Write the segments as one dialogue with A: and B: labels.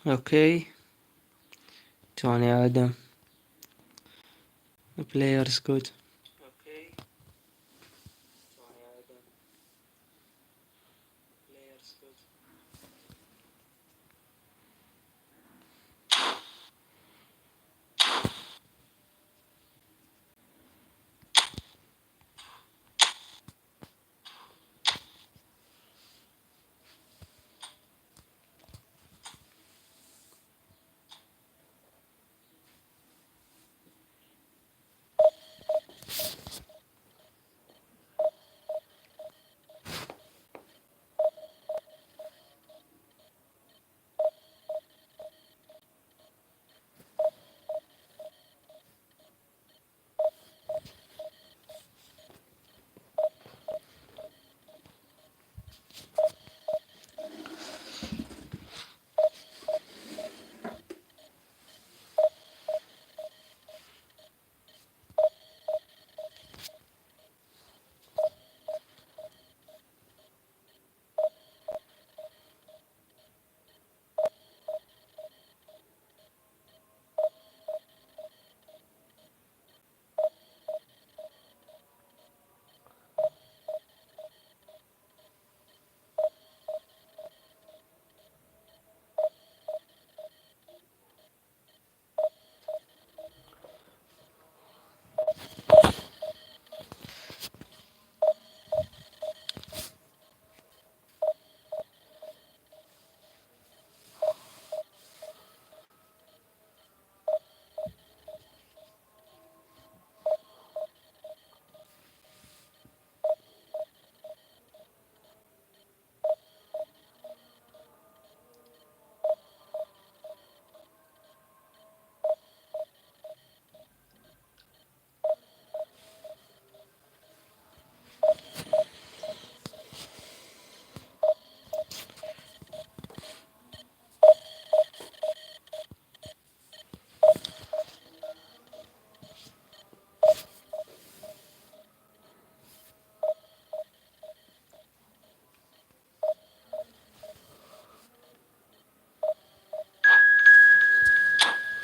A: Okay, Tony Adam. The player is good.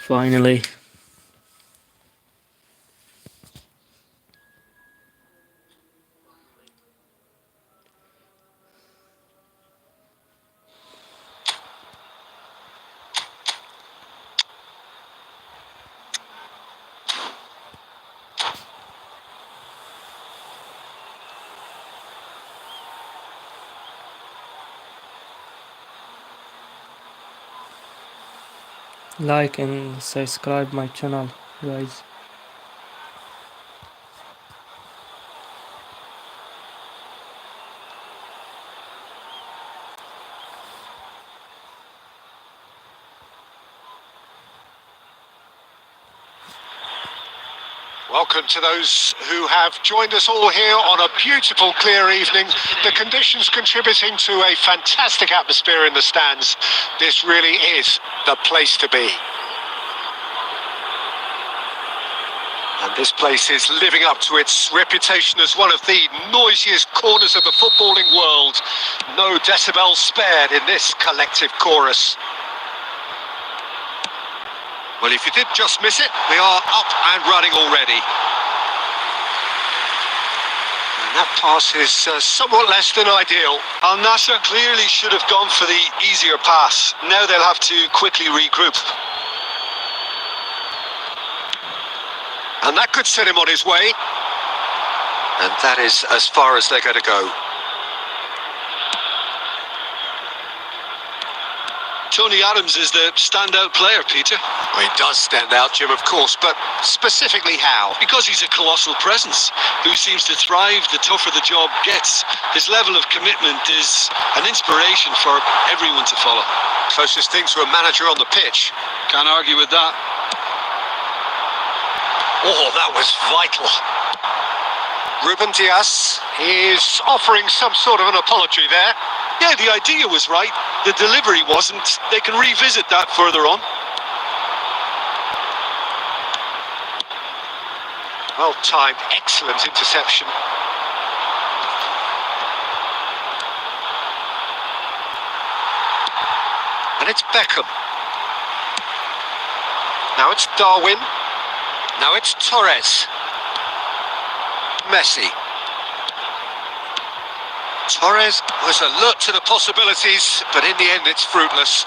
A: Finally. Like and subscribe my channel, guys.
B: Welcome to those who have joined us all here on a beautiful, clear evening. The conditions contributing to a fantastic atmosphere in the stands. This really is the place to be. And this place is living up to its reputation as one of the noisiest corners of the footballing world. No decibels spared in this collective chorus. Well, if you did just miss it, we are up and running already. And that pass is somewhat less than ideal.
C: Al Nassr clearly should have gone for the easier pass. Now they'll have to quickly regroup.
B: And that could set him on his way. And that is as far as they're going to go.
C: Tony Adams is the standout player, Peter.
B: Well, he does stand out, Jim, of course, but specifically how?
C: Because he's a colossal presence who seems to thrive the tougher the job gets. His level of commitment is an inspiration for everyone to follow.
B: Closest thing to a manager on the pitch.
C: Can't argue with that.
B: Oh, that was vital. Ruben Dias is offering some sort of an apology there.
C: Yeah, the idea was right. The delivery wasn't. They can revisit that further on.
B: Well timed, excellent interception. And it's Beckham. Now it's Darwin. Now it's Torres. Messi. Torres was alert to the possibilities, but in the end it's fruitless.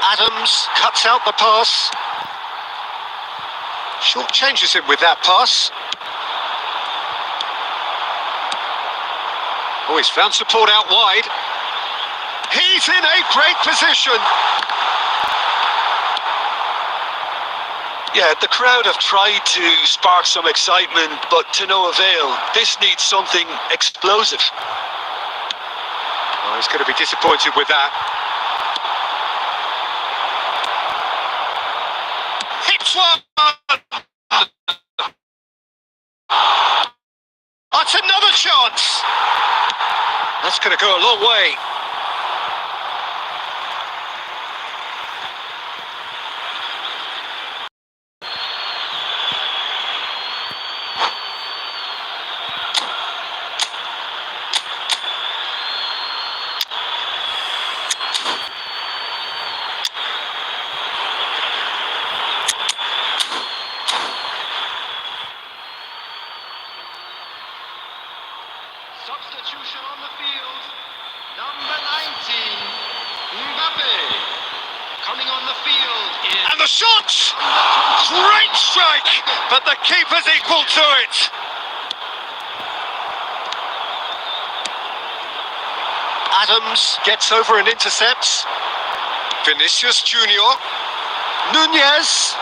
B: Adams cuts out the pass. Short changes him with that pass. Oh, he's found support out wide. He's in a great position.
C: Yeah, the crowd have tried to spark some excitement, but to no avail. This needs something explosive.
B: Oh, he's going to be disappointed with that. Hits one! That's another chance! That's going to go a long way.
D: Substitution on the field. Number 19, Mbappe. Coming on the field is...
B: And the shot! Great strike! But the keeper's equal to it. Adams gets over and intercepts. Vinicius Junior. Nunez.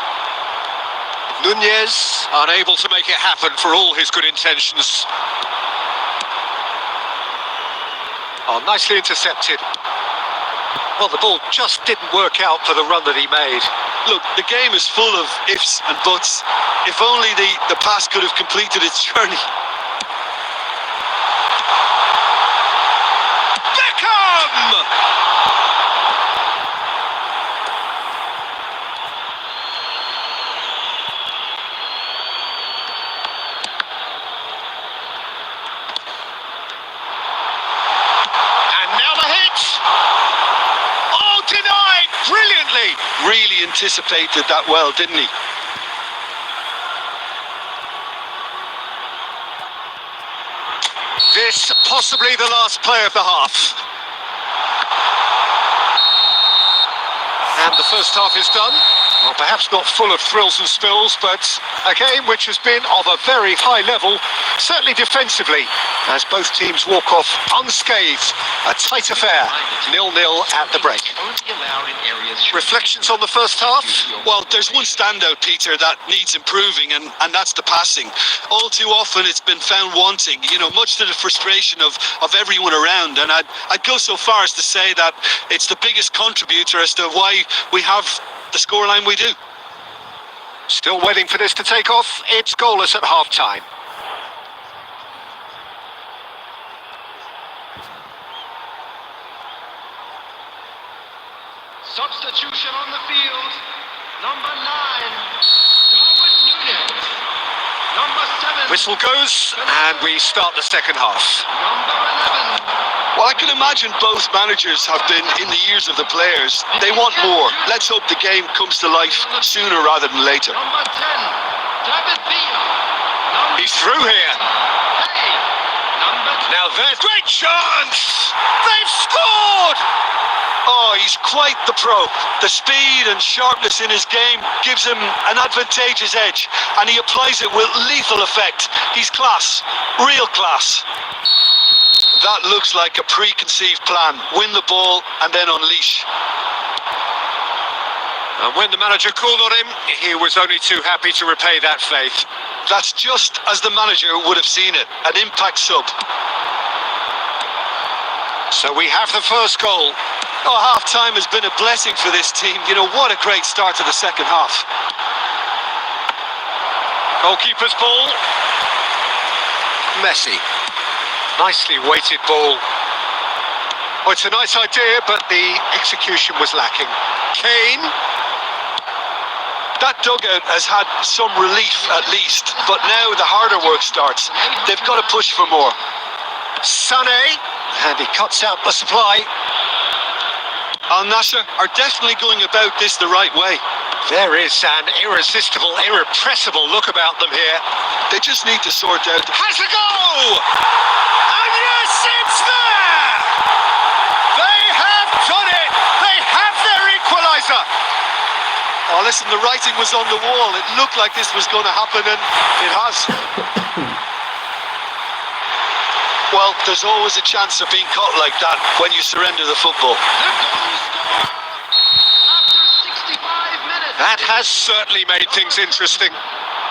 B: Nunez unable to make it happen for all his good intentions. Oh, nicely intercepted. Well, the ball just didn't work out for the run that he made.
C: Look, the game is full of ifs and buts. If only the pass could have completed its journey.
B: Beckham! And now the hit! Oh, denied! Brilliantly!
C: Really anticipated that well, didn't he?
B: This possibly the last play of the half. And the first half is done. Well, perhaps not full of thrills and spills, but a game which has been of a very high level, certainly defensively, as both teams walk off unscathed. A tight affair, 0-0 at the break. Reflections on the first half?
C: Well, there's one standout, Peter, that needs improving, and that's the passing. All too often it's been found wanting, much to the frustration of everyone around. And I'd go so far as to say that it's the biggest contributor as to why we have the scoreline we do.
B: Still waiting for this to take off. It's goalless at half-time.
D: Substitution on the field. Number 9, Darwin Nunez. Number 7.
B: Whistle goes, and we start the second half.
D: Number 11.
C: Well, I can imagine both managers have been in the ears of the players. They want more. Let's hope the game comes to life sooner rather than later.
D: Number 10, David Villa.
B: He's through here.
D: Hey, number 2.
B: Now there's great chance! They've scored!
C: Oh, he's quite the pro. The speed and sharpness in his game gives him an advantageous edge, and he applies it with lethal effect. He's class, real class. That looks like a preconceived plan. Win the ball and then unleash.
B: And when the manager called on him, he was only too happy to repay that faith.
C: That's just as the manager would have seen it, an impact sub.
B: So we have the first goal.
C: Oh, half-time has been a blessing for this team. What a great start to the second half.
B: Goalkeeper's ball. Messi. Nicely weighted ball. Oh, it's a nice idea, but the execution was lacking. Kane.
C: That dugout has had some relief at least, but now the harder work starts. They've got to push for more.
B: Sané. And he cuts out the supply.
C: Al Nassr are definitely going about this the right way.
B: There is an irresistible, irrepressible look about them here.
C: They just need to sort out...
B: Has a go! And yes, it's there! They have done it! They have their equaliser!
C: Oh, listen, the writing was on the wall. It looked like this was going to happen, and it has. Well, there's always a chance of being caught like that when you surrender the football.
D: The goal scorer after 65 minutes.
B: That has certainly made things interesting.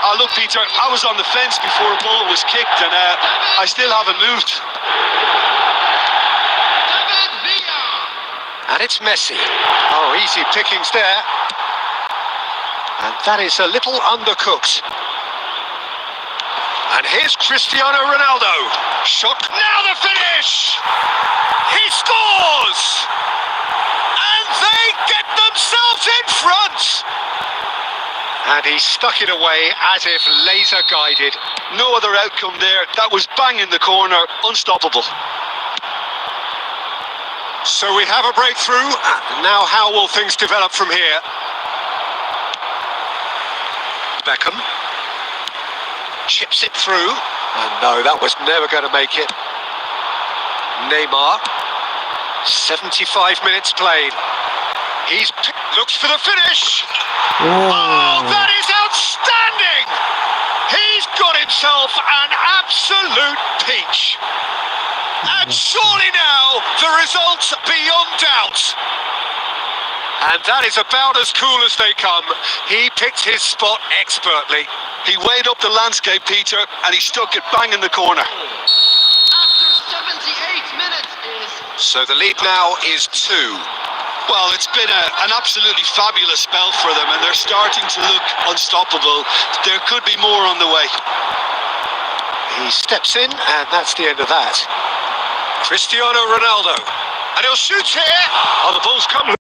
C: Oh, look, Peter, I was on the fence before a ball was kicked, and I still haven't moved.
D: David Villa.
B: And it's Messi. Oh, easy pickings there. And that is a little undercooked. And here's Cristiano Ronaldo. Shot. Now the finish! He scores! And they get themselves in front! And he stuck it away as if laser guided.
C: No other outcome there. That was bang in the corner. Unstoppable.
B: So we have a breakthrough. Now how will things develop from here? Beckham chips it through, and no, that was never going to make it. Neymar, 75 minutes played. Looks for the finish. Oh, that is outstanding! He's got himself an absolute peach. And surely now the result's beyond doubt. And that is about as cool as they come. He picked his spot expertly.
C: He weighed up the landscape, Peter, and he stuck it bang in the corner.
D: After 78 minutes is...
B: So the lead now is 2.
C: Well, it's been an absolutely fabulous spell for them, and they're starting to look unstoppable. There could be more on the way.
B: He steps in, and that's the end of that. Cristiano Ronaldo. And he'll shoot here. Oh, the ball's come.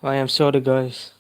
A: I am sorry, guys.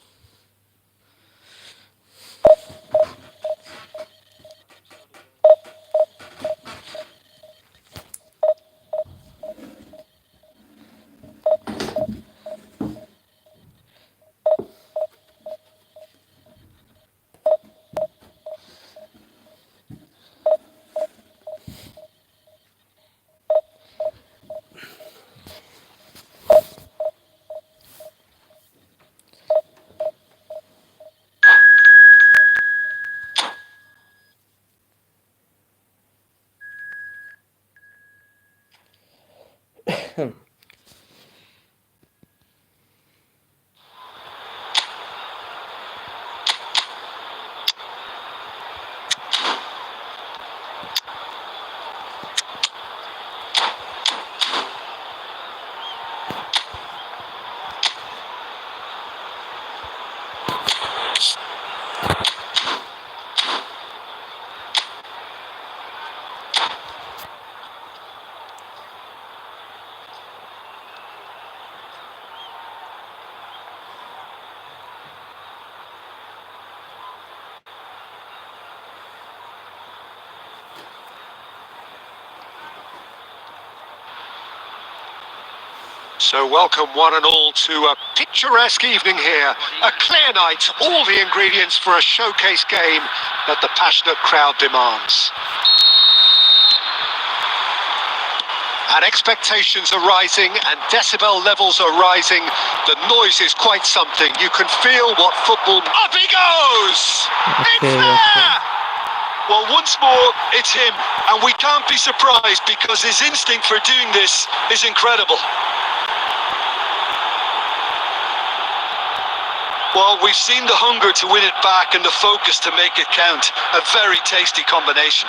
B: So welcome one and all to a picturesque evening here. A clear night, all the ingredients for a showcase game that the passionate crowd demands. And expectations are rising and decibel levels are rising. The noise is quite something. You can feel what football... Up he goes! It's there!
C: Well, once more, it's him. And we can't be surprised because his instinct for doing this is incredible. Well, we've seen the hunger to win it back and the focus to make it count. A very tasty combination.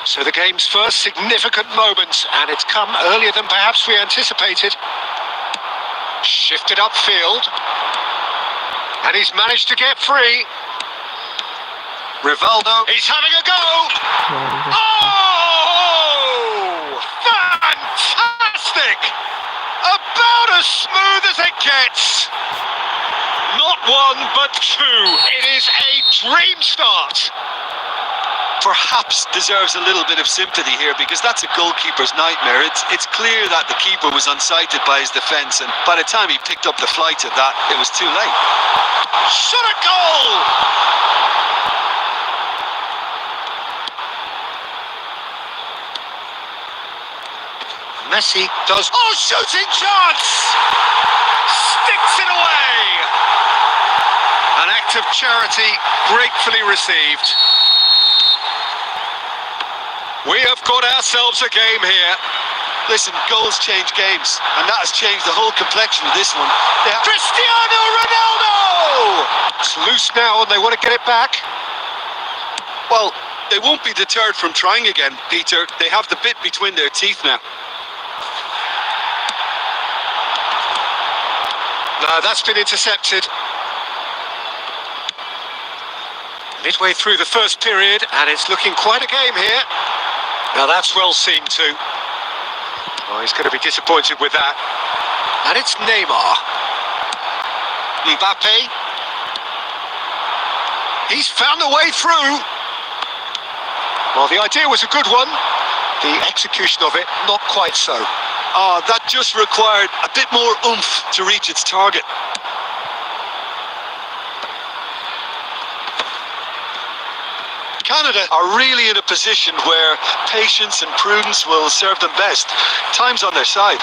B: So the game's first significant moment, and it's come earlier than perhaps we anticipated. Shifted upfield. And he's managed to get free. Rivaldo, he's having a go! Oh! Fantastic! About as smooth as it gets. Not one, but two. It is a dream start.
C: Perhaps deserves a little bit of sympathy here because that's a goalkeeper's nightmare. It's clear that the keeper was unsighted by his defence, and by the time he picked up the flight of that, it was too late.
B: Shot a goal! Messi does... Oh, shooting chance! Sticks it away! An act of charity gratefully received. We have got ourselves a game here.
C: Listen, goals change games, and that has changed the whole complexion of this one.
B: Cristiano Ronaldo! It's loose now and they want to get it back.
C: Well, they won't be deterred from trying again, Peter. They have the bit between their teeth now.
B: No, that's been intercepted. Midway through the first period, and it's looking quite a game here. Now that's well seen too. Oh, he's going to be disappointed with that. And it's Neymar. Mbappe. He's found a way through. Well, the idea was a good one. The execution of it, not quite so.
C: Oh, that just required a bit more oomph to reach its target. Canada are really in a position where patience and prudence will serve them best. Time's on their side.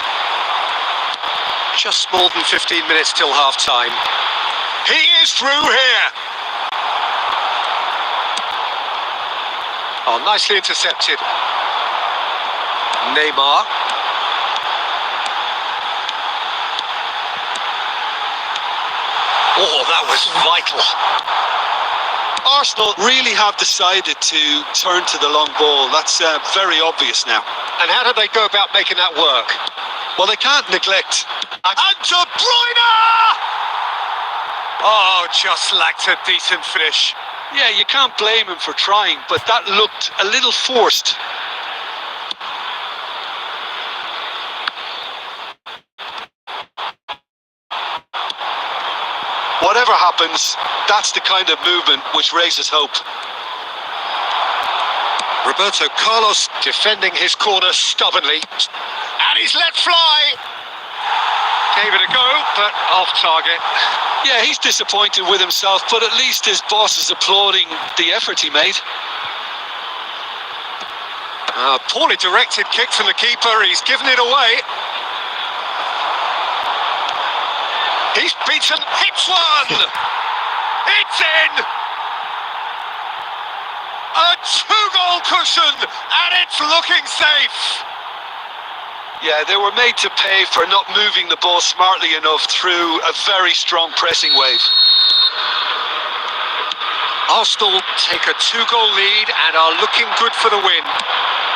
B: Just more than 15 minutes till half-time. He is through here. Oh, nicely intercepted. Neymar. Oh, that was vital.
C: Arsenal really have decided to turn to the long ball. That's very obvious now.
B: And how do they go about making that work?
C: Well, they can't neglect.
B: And De Bruyne! Oh, just lacked a decent finish.
C: Yeah, you can't blame him for trying, but that looked a little forced. whatever happens, that's the kind of movement which raises hope.
B: Roberto Carlos defending his corner stubbornly. And he's let fly. Gave it a go, but off target.
C: Yeah, he's disappointed with himself, but at least his boss is applauding the effort he made.
B: Poorly directed kick from the keeper. He's given it away. He's beaten. Hits one. It's in. A 2-goal cushion, and it's looking safe.
C: Yeah, they were made to pay for not moving the ball smartly enough through a very strong pressing wave.
B: Arsenal take a 2-goal lead and are looking good for the win.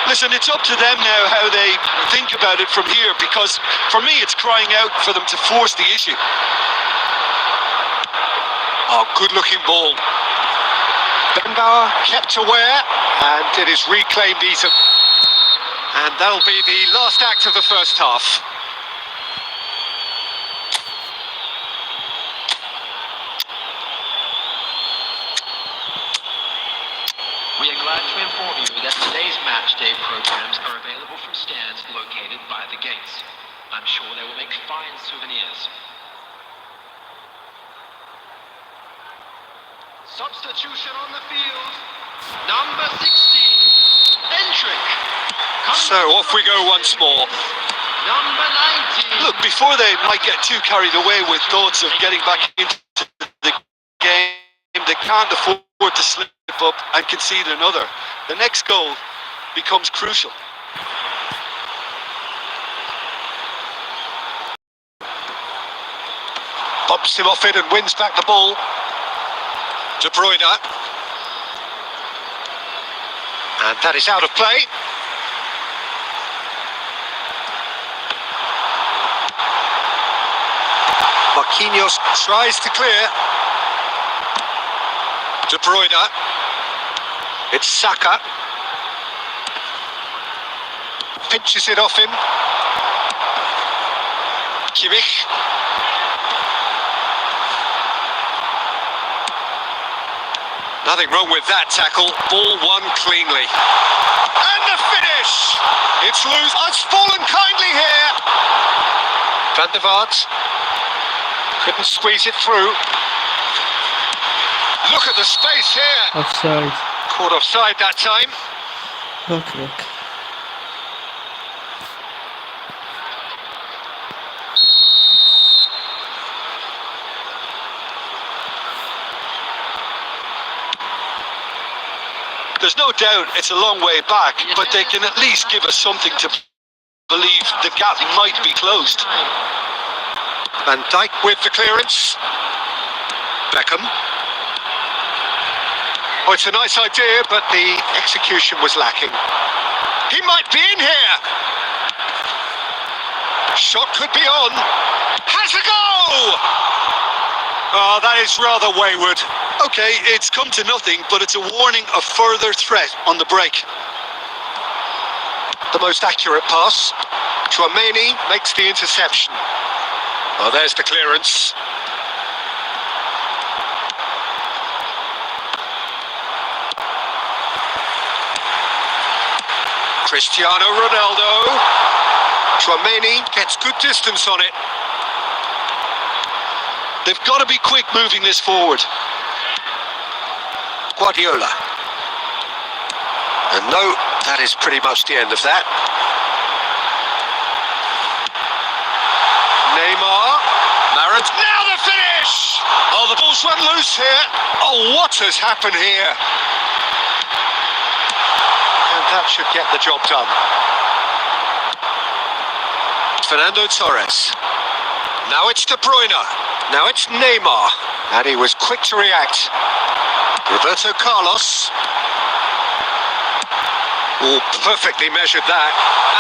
C: Listen, it's up to them now how they think about it from here, because for me it's crying out for them to force the issue.
B: Oh, good-looking ball. Benbauer kept aware, and it is reclaimed easily. And that'll be the last act of the first half.
D: We are glad to inform you that today's match day programs are available from stands located by the gates. I'm sure they will make fine souvenirs. Substitution on the field. Number 16, Endrick.
B: So off we go once more.
D: Number 19.
C: Look, before they might get too carried away with thoughts of getting back into the game, they can't afford to slip up and concede another. The next goal becomes crucial.
B: Bumps him off it and wins back the ball. De Bruyne. And that is out of play. Marquinhos tries to clear. De Bruyne. It's Saka. Pinches it off him. Kimmich. Nothing wrong with that tackle. Ball won cleanly. And the finish! It's loose. It's fallen kindly here. Van der Vaart couldn't squeeze it through. Look at the space here.
A: Offside.
B: Caught offside that time.
A: Look.
C: There's no doubt it's a long way back, but they can at least give us something to believe the gap might be closed.
B: Van Dijk with the clearance. Beckham. Oh, it's a nice idea, but the execution was lacking. He might be in here. Shot could be on. Has a go! Oh, that is rather wayward.
C: Okay, it's come to nothing, but it's a warning of further threat on the break.
B: The most accurate pass. Chouameni makes the interception. Oh, there's the clearance. Cristiano Ronaldo. Chouameni gets good distance on it.
C: They've got to be quick moving this forward.
B: Guardiola. And no, that is pretty much the end of that. Neymar. Marat. Now the finish! Oh, the ball's run loose here. Oh, what has happened here? And that should get the job done. Fernando Torres. Now it's De Bruyne. Now it's Neymar. And he was quick to react. Roberto Carlos. Oh, perfectly measured that.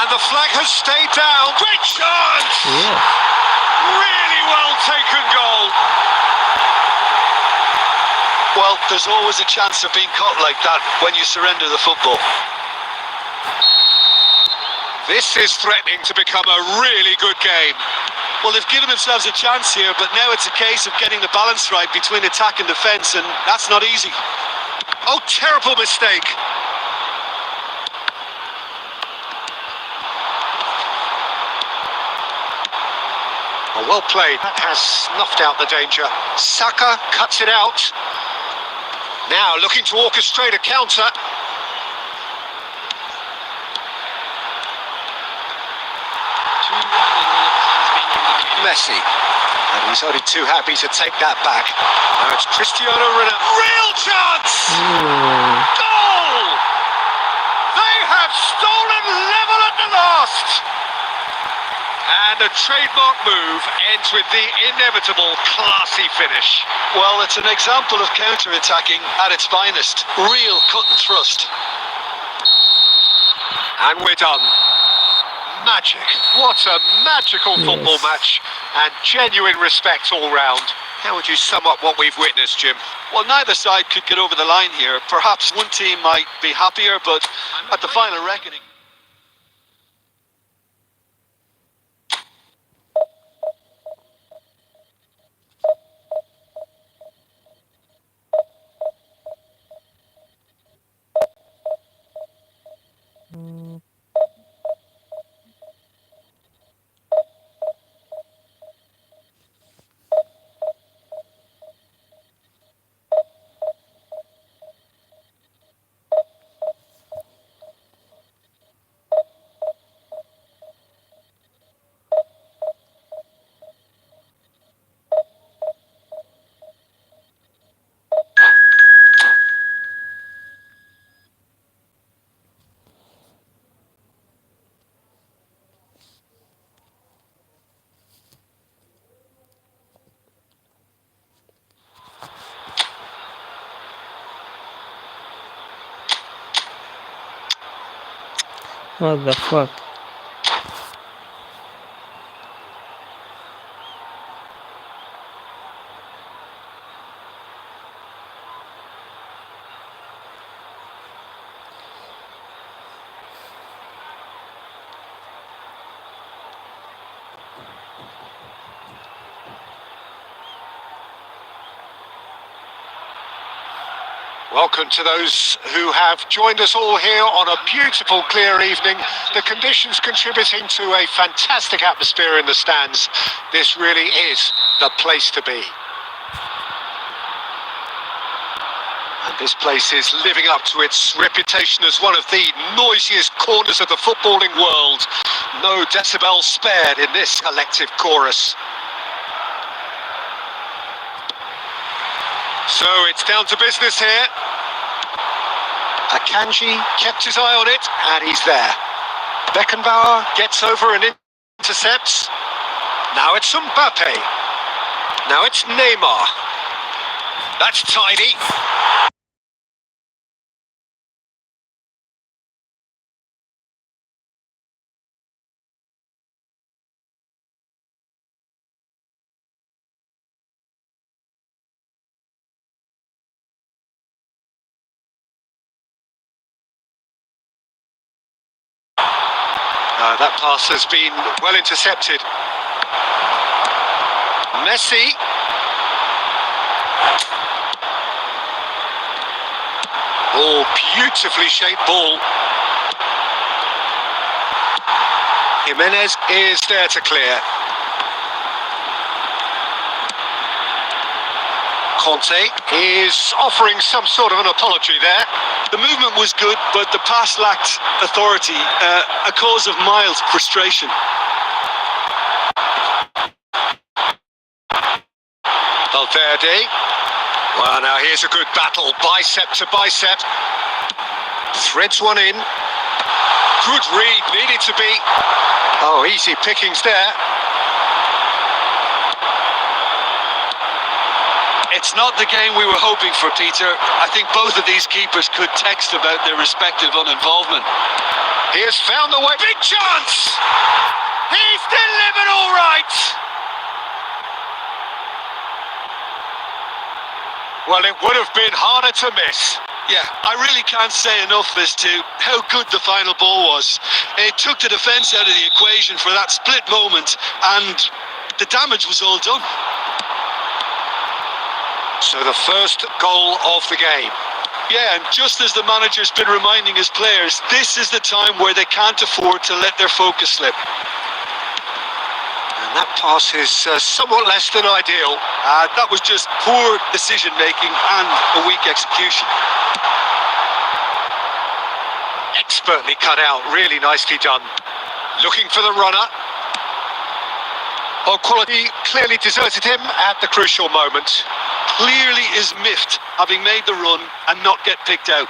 B: And the flag has stayed down. Great chance!
A: Yeah.
B: Really well taken goal.
C: Well, there's always a chance of being caught like that when you surrender the football.
B: This is threatening to become a really good game.
C: Well, they've given themselves a chance here, but now it's a case of getting the balance right between attack and defence, and that's not easy.
B: Oh, terrible mistake. Oh, well played. That has snuffed out the danger. Saka cuts it out. Now looking to orchestrate a counter. Messi. And he's only too happy to take that back. Now it's Cristiano Ronaldo. Real chance! Goal! They have stolen level at the last! And the trademark move ends with the inevitable classy finish.
C: Well, it's an example of counter-attacking at its finest. Real cut and thrust.
B: And we're done. Magic. What a magical football match. And genuine respect all round. How would you sum up what we've witnessed, Jim?
C: Well, neither side could get over the line here. Perhaps one team might be happier, but at the final reckoning...
A: What the fuck?
B: Welcome to those who have joined us all here on a beautiful, clear evening. The conditions contributing to a fantastic atmosphere in the stands. This really is the place to be. And this place is living up to its reputation as one of the noisiest corners of the footballing world. No decibels spared in this collective chorus. So it's down to business here. Akanji kept his eye on it, and he's there. Beckenbauer gets over and intercepts. Now it's Mbappe. Now it's Neymar. That's tidy. That pass has been well intercepted. Messi. Oh, beautifully shaped ball. Jimenez is there to clear. Conte is offering some sort of an apology there.
C: The movement was good, but the pass lacked authority, a cause of mild frustration.
B: Valverde. Well, now here's a good battle, bicep to bicep. Threads one in. Good read, needed to be. Oh, easy pickings there.
C: It's not the game we were hoping for, Peter. I think both of these keepers could text about their respective uninvolvement.
B: He has found the way. Big chance! He's delivered all right! Well, it would have been harder to miss.
C: Yeah, I really can't say enough as to how good the final ball was. It took the defence out of the equation for that split moment, and the damage was all done.
B: So the first goal of the game.
C: Yeah, and just as the manager's been reminding his players, this is the time where they can't afford to let their focus slip.
B: And that pass is somewhat less than ideal.
C: That was just poor decision-making and a weak execution.
B: Expertly cut out, really nicely done. Looking for the runner. Oh, quality clearly deserted him at the crucial moment.
C: Clearly is miffed, having made the run and not get picked out.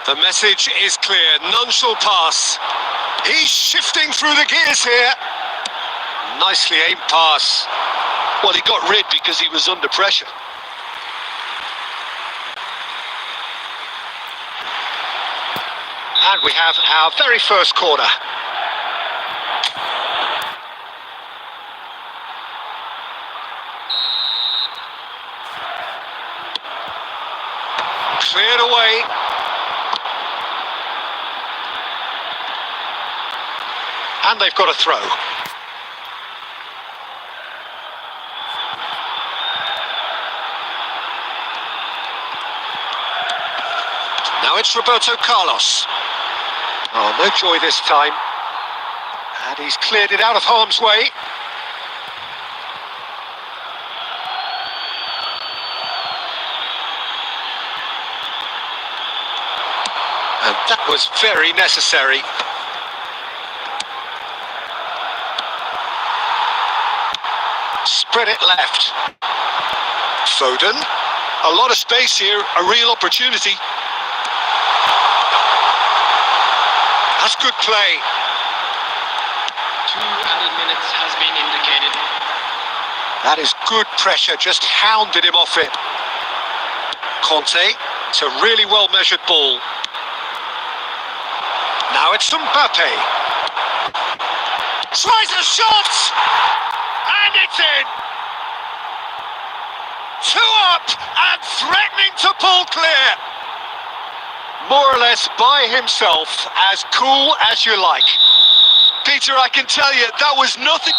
B: The message is clear, none shall pass. He's shifting through the gears here. Nicely aimed pass.
C: Well, he got rid because he was under pressure.
B: And we have our very first corner. Cleared away. And they've got a throw. Now it's Roberto Carlos. Oh, no joy this time. And he's cleared it out of harm's way. And that was very necessary. Spread it left. Foden.
C: A lot of space here, a real opportunity.
B: That's good play.
D: 2 added minutes has been indicated.
B: That is good pressure, just hounded him off it. Conte, it's a really well-measured ball. Now it's Mbappe. Tries a shot! And it's in! 2 up and threatening to pull clear. More or less by himself, as cool as you like.
C: Peter, I can tell you, that was nothing.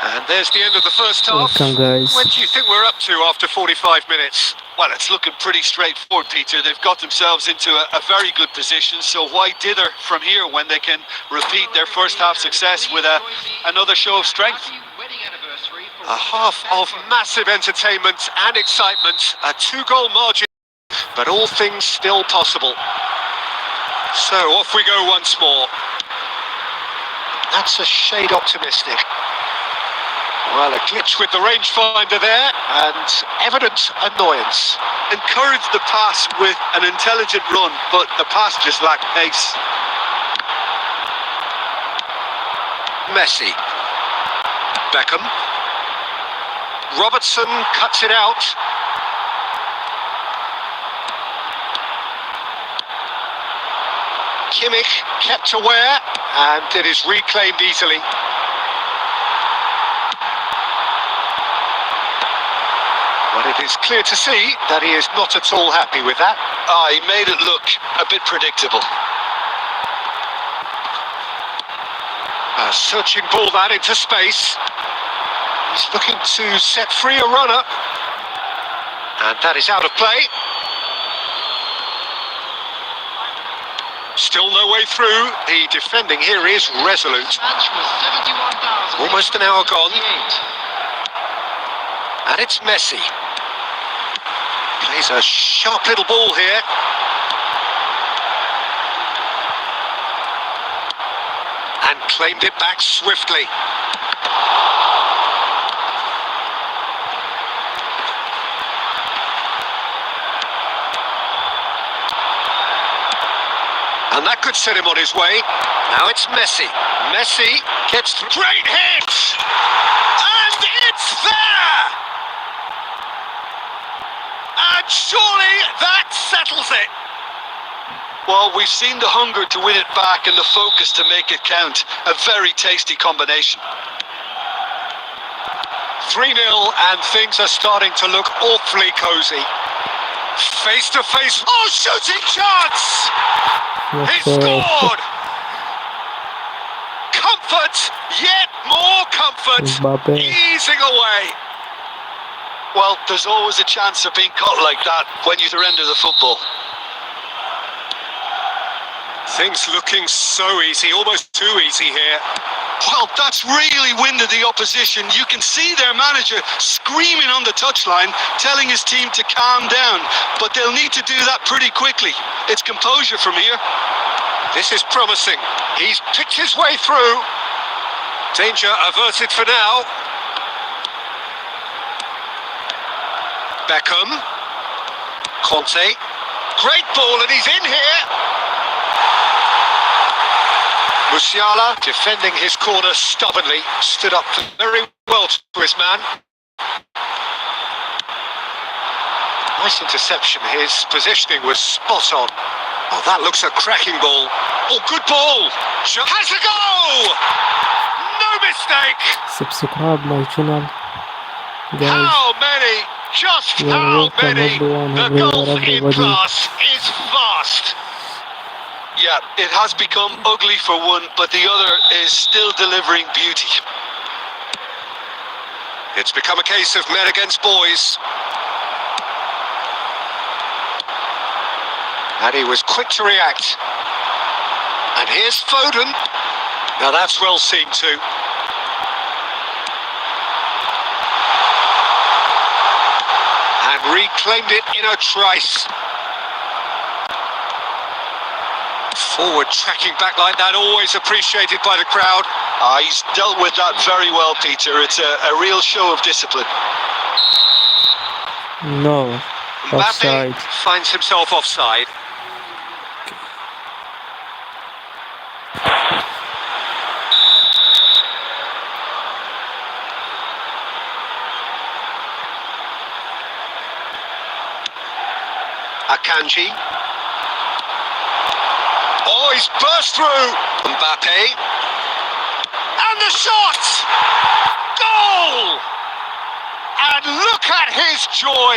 B: And there's the end of the first half.
A: Welcome, guys.
B: What do you think we're up to after 45 minutes?
C: Well, it's looking pretty straightforward, Peter. They've got themselves into a very good position, so why dither from here when they can repeat their first half success with another show of strength?
B: A half of massive entertainment and excitement, a 2-goal margin, but all things still possible. So off we go once more. That's a shade optimistic. Well, a glitch with the rangefinder there, and evident annoyance.
C: Encouraged the pass with an intelligent run, but the pass just lacked pace.
B: Messi. Beckham. Robertson cuts it out. Kimmich kept aware, and it is reclaimed easily. But it is clear to see that he is not at all happy with that.
C: He made it look a bit predictable.
B: A searching ball that into space. He's looking to set free a runner. And that is out of play. Still no way through. The defending here is resolute.
D: Match was 71,000.
B: Almost an hour gone. And it's Messi. Plays a sharp little ball here. And claimed it back swiftly. And that could set him on his way. Now it's Messi. Messi gets through. Great hit! And it's there! And surely that settles it.
C: Well, we've seen the hunger to win it back and the focus to make it count. A very tasty combination.
B: 3-0 and things are starting to look awfully cosy. Face to face. Oh, shooting chance! He
A: Okay.
B: scored! Comfort, yet more comfort.
A: Mbappe.
B: Easing away.
C: Well, there's always a chance of being caught like that when you surrender the football.
B: Things looking so easy, almost too easy here.
C: Well, that's really winded the opposition. You can see their manager screaming on the touchline, telling his team to calm down. But they'll need to do that pretty quickly. It's composure from here.
B: This is promising. He's picked his way through. Danger averted for now. Beckham. Conte. Great ball, and he's in here. Musiala defending his corner stubbornly. Stood up very well to his man. Nice interception. His positioning was spot on. Oh, that looks a cracking ball. Oh, good ball. Has a go! No mistake!
A: Subscribe my channel, guys.
B: How many? Just
A: You're
B: how
A: welcome,
B: many?
A: everyone,
B: The
A: everywhere,
B: gulf in
A: everybody.
B: class is vast.
C: Yeah, it has become ugly for one, but the other is still delivering beauty.
B: It's become a case of men against boys. And he was quick to react. And here's Foden. Now that's well seen too. And reclaimed it in a trice. Forward tracking back like that, always appreciated by the crowd.
C: He's dealt with that very well, Peter. It's a real show of discipline.
A: No. Offside.
B: Mbappe finds himself offside. Akanji. Oh, he's burst through. Mbappe. And the shot! Goal! And look at his joy.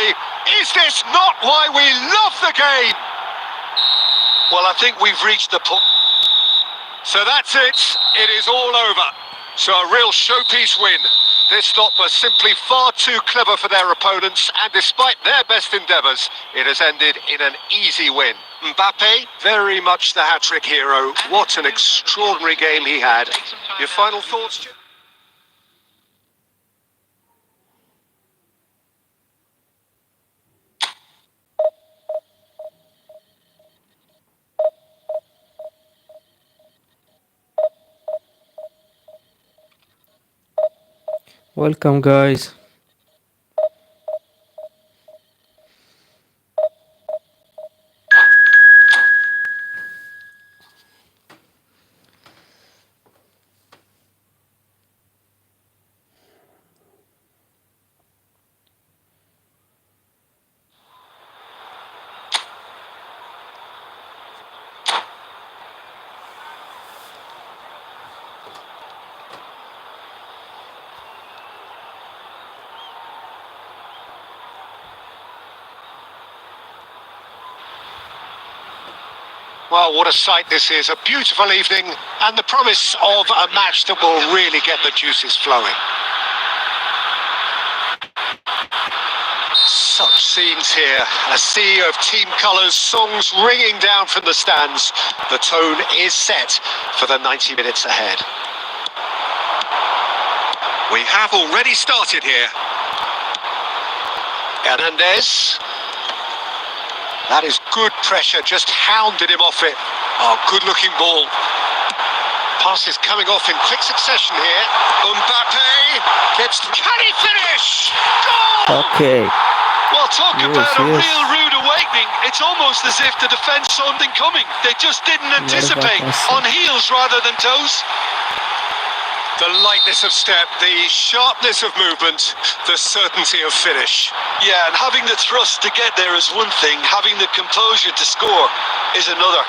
B: Is this not why we love the game?
C: Well, I think we've reached the point.
B: So that's it. It is all over. So a real showpiece win. This lot was simply far too clever for their opponents, and despite their best endeavours, it has ended in an easy win. Mbappe, very much the hat-trick hero. What an extraordinary game he had. Your final thoughts?
A: Welcome, guys.
B: Well, what a sight this is. A beautiful evening and the promise of a match that will really get the juices flowing. Such scenes here. A sea of team colours, songs ringing down from the stands. The tone is set for the 90 minutes ahead. We have already started here. Hernandez. That is good pressure, just hounded him off it. Oh, good-looking ball. Passes coming off in quick succession here. Mbappe gets... Can he finish? Goal!
A: Okay.
C: Well, talk
A: Yes,
C: about a
A: yes.
C: real rude awakening. It's almost as if the defence saw something coming. They just didn't anticipate.
A: Messi.
C: On heels rather than toes.
B: The lightness of step, the sharpness of movement, the certainty of finish.
C: Yeah, and having the thrust to get there is one thing. Having the composure to score is another.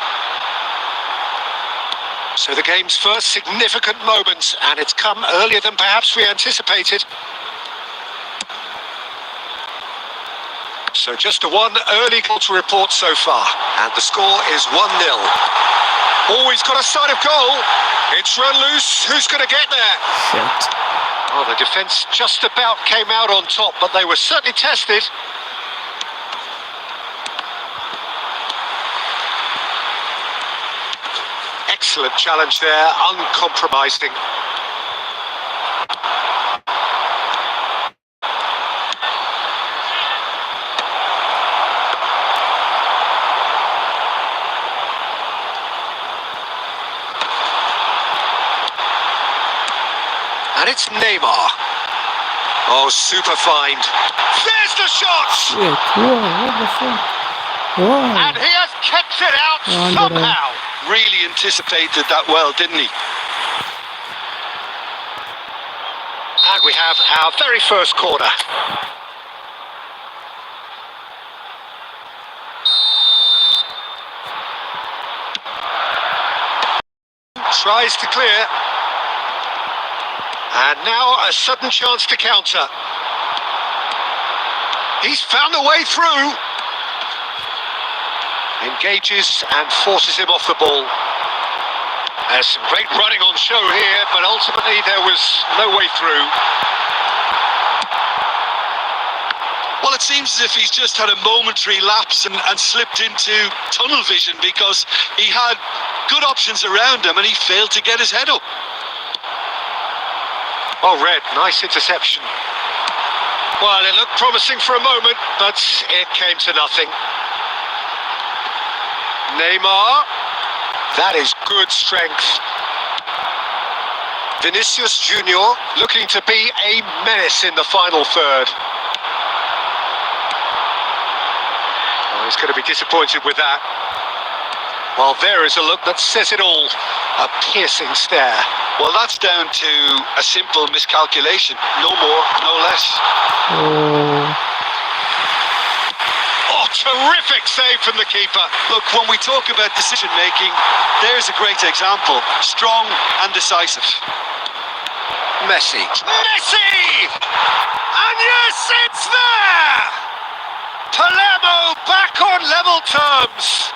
B: So the game's first significant moment, and it's come earlier than perhaps we anticipated. So just a one early goal to report so far. And the score is 1-0. Oh, he's got a sight of goal. It's run loose. Who's going to get there?
A: Shit.
B: Oh, the defence just about came out on top, but they were certainly tested. Excellent challenge there, uncompromising. And it's Neymar. Oh, super find. There's the shot!
A: Shit. Whoa, what the fuck? Whoa.
B: And he has kept it out somehow.
C: Really anticipated that well, didn't he?
B: And we have our very first corner. Tries to clear. And now a sudden chance to counter. He's found a way through. Engages and forces him off the ball. There's some great running on show here, but ultimately there was no way through.
C: Well, it seems as if he's just had a momentary lapse and slipped into tunnel vision, because he had good options around him and he failed to get his head up.
B: Oh, Red, nice interception. Well, it looked promising for a moment, but it came to nothing. Neymar, that is good strength. Vinicius Junior looking to be a menace in the final third. Oh, he's going to be disappointed with that. Well, there is a look that says it all. A piercing stare.
C: Well, that's down to a simple miscalculation. No more, no less.
B: Oh, terrific save from the keeper.
C: Look, when we talk about decision-making, there's a great example. Strong and decisive.
B: Messi. Messi! And yes, it's there! Palermo back on level terms.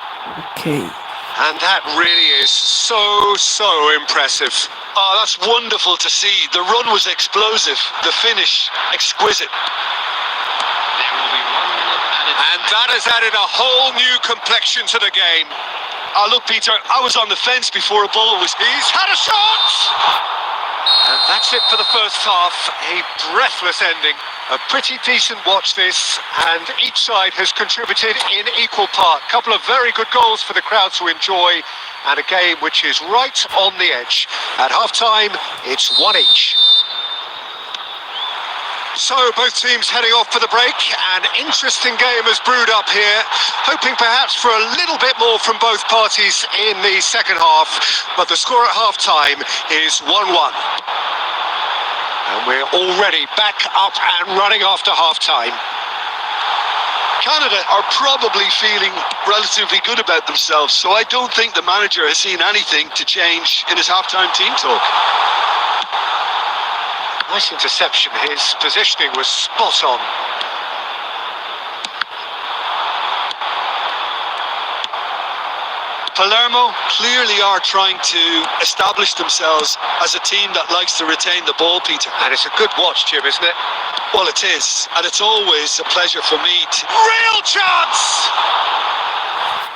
A: Okay.
B: And that really is so impressive.
C: Oh, that's wonderful to see. The run was explosive, the finish exquisite.
D: There will be 1 minute added.
B: And that has added a whole new complexion to the game.
C: Oh, look, Peter, I was on the fence before a ball was...
B: He's had a shot! And that's it for the first half. A breathless ending. A pretty decent watch this, and each side has contributed in equal part. Couple of very good goals for the crowd to enjoy, and a game which is right on the edge. At half-time, it's 1 each. So both teams heading off for the break. An interesting game has brewed up here, hoping perhaps for a little bit more from both parties in the second half, but the score at half-time is 1-1. And we're already back up and running after half-time.
C: Canada are probably feeling relatively good about themselves, so I don't think the manager has seen anything to change in his half-time team talk.
B: Nice interception. His positioning was spot on.
C: Palermo clearly are trying to establish themselves as a team that likes to retain the ball, Peter.
B: And it's a good watch, Jim, isn't it?
C: Well, it is, and it's always a pleasure for me to...
B: Real chance!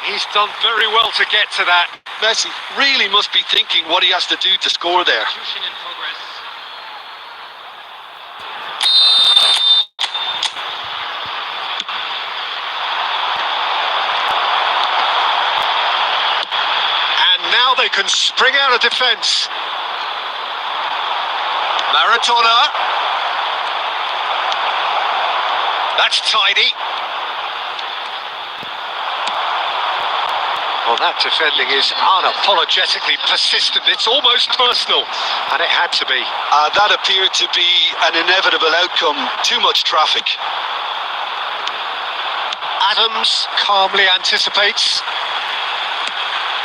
B: He's done very well to get to that.
C: Messi really must be thinking what he has to do to score there.
D: Execution in progress.
B: Now they can spring out of defence. Maradona. That's tidy. Well, that defending is unapologetically persistent. It's almost personal, and it had to be.
C: That appeared to be an inevitable outcome. Too much traffic.
B: Adams calmly anticipates.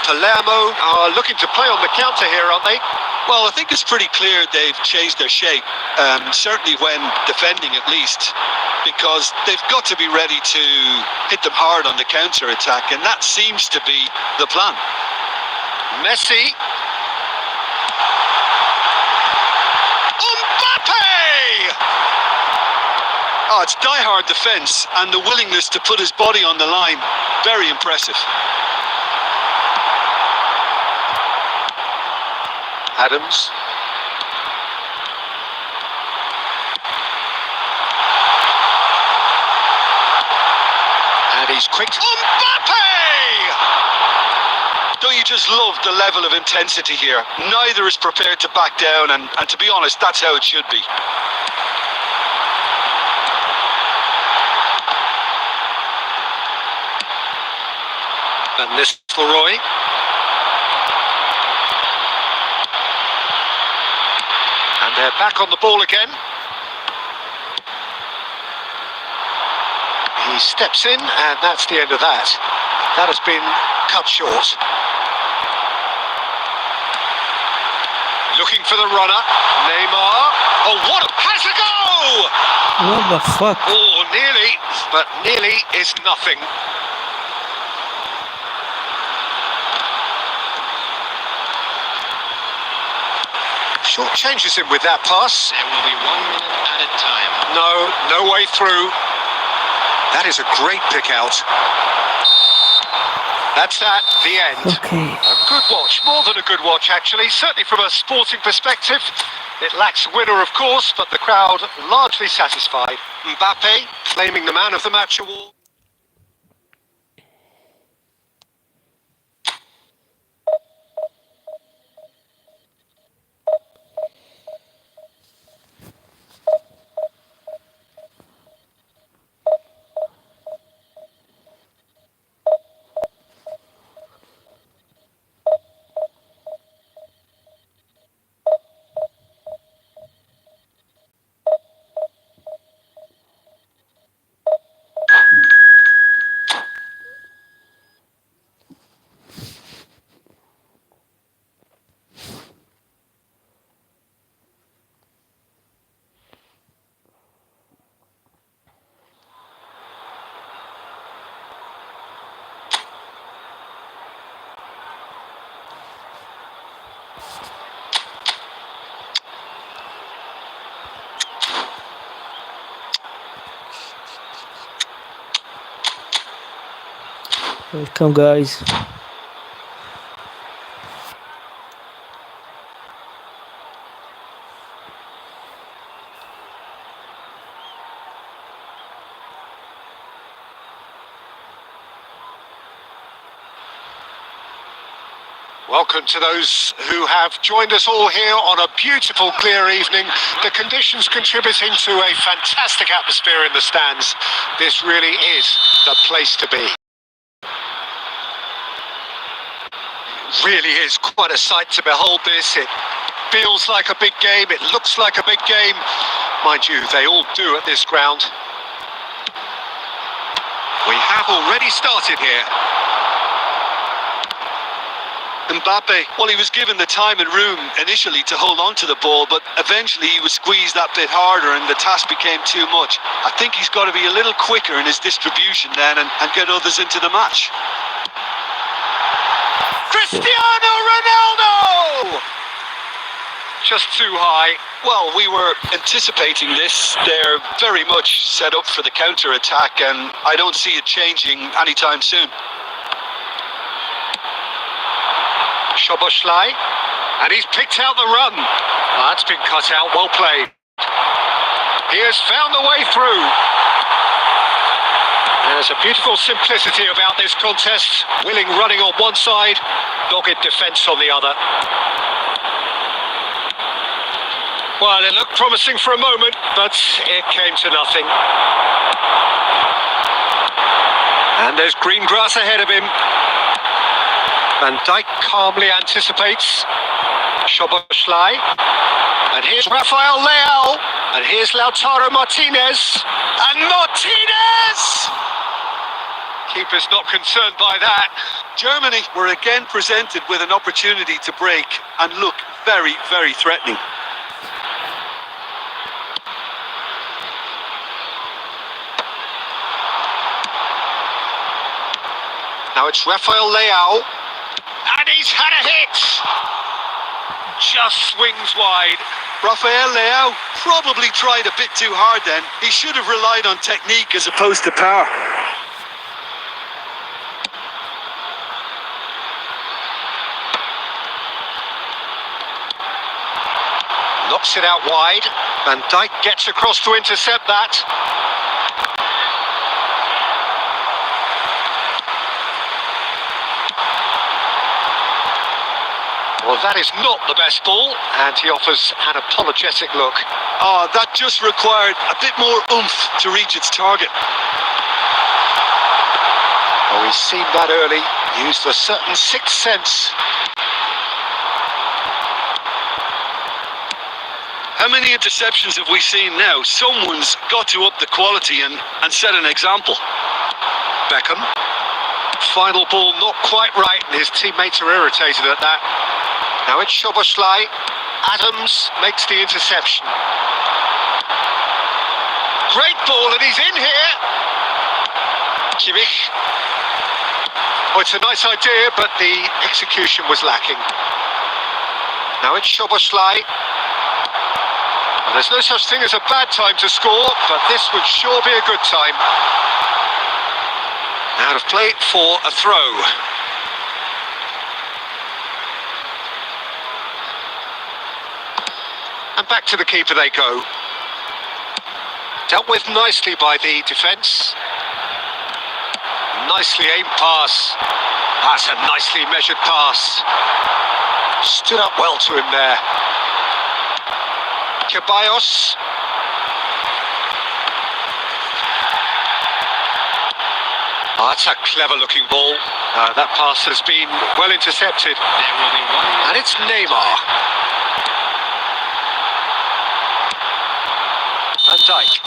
B: Palermo are looking to play on the counter here, aren't they?
C: Well, I think it's pretty clear they've changed their shape, certainly when defending at least, because they've got to be ready to hit them hard on the counter-attack, and that seems to be the plan.
B: Messi. Mbappe!
C: Oh, it's die-hard defence and the willingness to put his body on the line. Very impressive.
B: Adams. And he's quick. Mbappe!
C: Don't you just love the level of intensity here? Neither is prepared to back down, and to be honest, that's how it should be.
B: Van Nistelrooy. And they're back on the ball again. He steps in, and that's the end of that. That has been cut short. Looking for the runner. Neymar. Oh, what a... Has a go!
A: What the fuck?
B: Oh, nearly, but nearly is nothing. Short changes him with that pass.
D: There will be 1 minute at a time.
B: No way through. That is a great pick out. That's that, the end.
A: Okay.
B: A good watch, more than a good watch actually, certainly from a sporting perspective. It lacks winner of course, but the crowd largely satisfied. Mbappe claiming the man of the match award.
A: Welcome, guys.
B: Welcome to those who have joined us all here on a beautiful, clear evening. The conditions contributing to a fantastic atmosphere in the stands. This really is the place to be. Really is quite a sight to behold this. It feels like a big game. It looks like a big game. Mind you, they all do at this ground. We have already started here.
C: Mbappe, well, he was given the time and room initially to hold on to the ball, but eventually he was squeezed that bit harder and the task became too much. I think he's got to be a little quicker in his distribution then and get others into the match.
B: Cristiano Ronaldo! Just too high.
C: Well, we were anticipating this. They're very much set up for the counter-attack and I don't see it changing anytime soon.
B: Szoboszlai, and he's picked out the run. That's been cut out, well played. He has found the way through. There's a beautiful simplicity about this contest. Willing running on one side, dogged defence on the other. Well, it looked promising for a moment, but it came to nothing. And there's green grass ahead of him. Van Dijk calmly anticipates. Szoboszlai. And here's Rafael Leao. And here's Lautaro Martinez. And Martinez! Keeper's not concerned by that.
C: Germany were again presented with an opportunity to break and look very, very threatening.
B: Now it's Rafael Leao. And he's had a hit! Just swings wide.
C: Rafael Leao probably tried a bit too hard then. He should have relied on technique as opposed to power.
B: Knocks it out wide. Van Dijk gets across to intercept that. Well, that is not the best ball, and he offers an apologetic look.
C: Oh, that just required a bit more oomph to reach its target.
B: Oh, he's seen that early, used a certain sixth sense.
C: How many interceptions have we seen now? Someone's got to up the quality and set an example.
B: Beckham. Final ball not quite right, and his teammates are irritated at that. Now it's Szoboszlai. Adams makes the interception. Great ball, and he's in here. Kimmich. Oh, it's a nice idea, but the execution was lacking. Now it's Szoboszlai. And there's no such thing as a bad time to score, but this would sure be a good time. Out of play for a throw. And back to the keeper they go. Dealt with nicely by the defence. Nicely aimed pass. That's a nicely measured pass. Stood up well to him there. Ceballos. Oh, that's a clever looking ball. That pass has been well intercepted.
D: There will be one.
B: And it's Neymar. Van Dijk.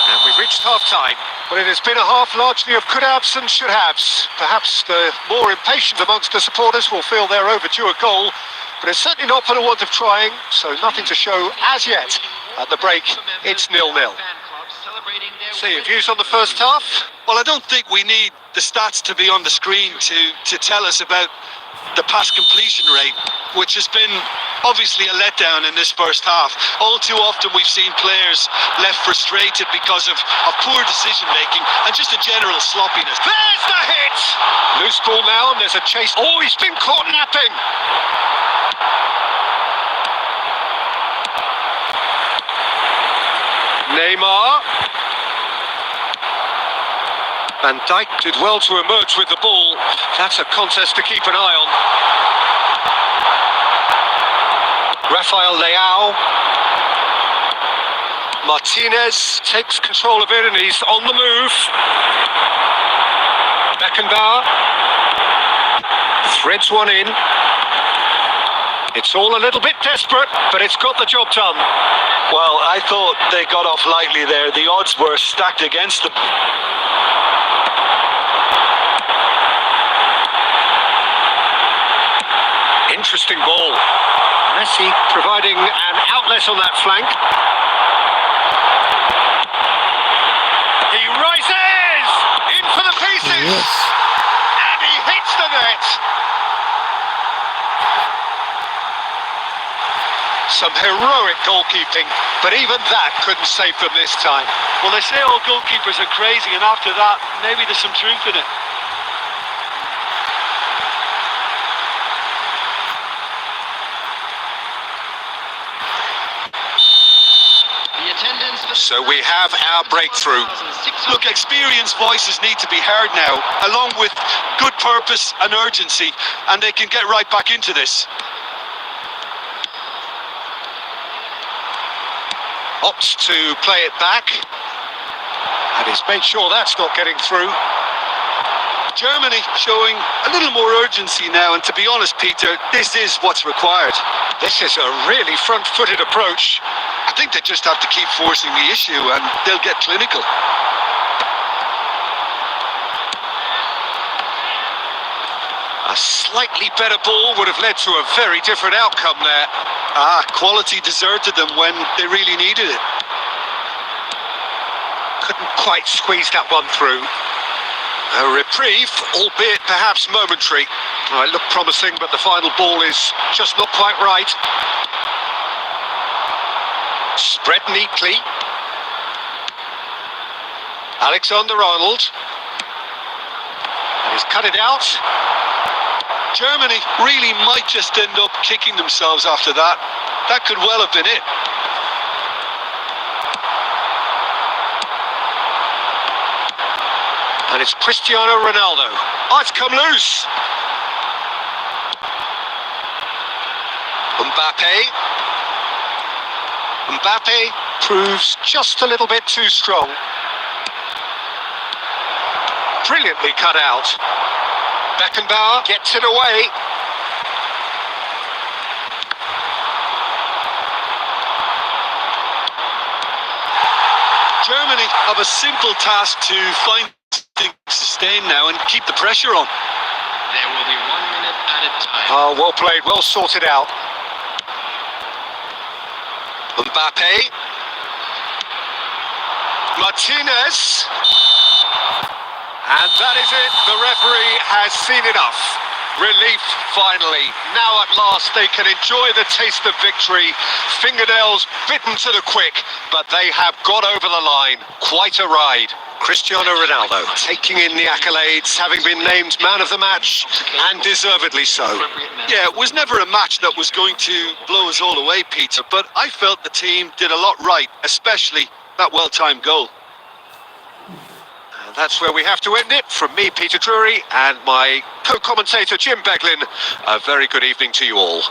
B: And we've reached half-time. Well, it has been a half largely of could-haves and should-haves. Perhaps the more impatient amongst the supporters will feel they're overdue a goal, but it's certainly not for the want of trying, so nothing to show as yet. At the break, it's 0-0. So your views on the first half?
C: Well, I don't think we need the stats to be on the screen to tell us about the pass completion rate, which has been obviously a letdown in this first half. All too often we've seen players left frustrated because of poor decision making and just a general sloppiness.
B: There's the hit! Loose ball now, and there's a chase. Oh, he's been caught napping! Neymar. Van Dijk did well to emerge with the ball. That's a contest to keep an eye on. Rafael Leao. Martinez takes control of it and he's on the move. Beckenbauer threads one in. It's all a little bit desperate, but it's got the job done.
C: Well, I thought they got off lightly there. The odds were stacked against them.
B: Interesting ball. Messi providing an outlet on that flank. He rises! In for the pieces!
A: Yes.
B: And he hits the net! Some heroic goalkeeping, but even that couldn't save them this time.
C: Well, they say all goalkeepers are crazy, and after that, maybe there's some truth in it.
B: So we have our breakthrough.
C: Look, experienced voices need to be heard now, along with good purpose and urgency, and they can get right back into this.
B: Opts to play it back. And he's made sure that's not getting through.
C: Germany showing a little more urgency now, and to be honest, Peter, this is what's required.
B: This is a really front-footed approach.
C: I think they just have to keep forcing the issue and they'll get clinical.
B: A slightly better ball would have led to a very different outcome there.
C: Quality deserted them when they really needed it.
B: Couldn't quite squeeze that one through. A reprieve, albeit perhaps momentary. Well, it looked promising, but the final ball is just not quite right. Spread neatly. Alexander-Arnold. And he's cut it out.
C: Germany really might just end up kicking themselves after that. That could well have been it.
B: And it's Cristiano Ronaldo. Oh, it's come loose. Mbappe proves just a little bit too strong. Brilliantly cut out. Beckenbauer gets it away.
C: Germany have a simple task to find things to sustain now and keep the pressure on.
D: There will be 1 minute added time.
B: Oh, well played, well sorted out. Mbappe. Martinez. And that is it. The referee has seen enough. Relief, finally. Now at last they can enjoy the taste of victory. Fingernails bitten to the quick, but they have got over the line. Quite a ride. Cristiano Ronaldo taking in the accolades, having been named man of the match, and deservedly so.
C: Yeah, it was never a match that was going to blow us all away, Peter, but I felt the team did a lot right, especially that well-timed goal.
B: And that's where we have to end it. From me, Peter Drury, and my co-commentator, Jim Beglin, a very good evening to you all.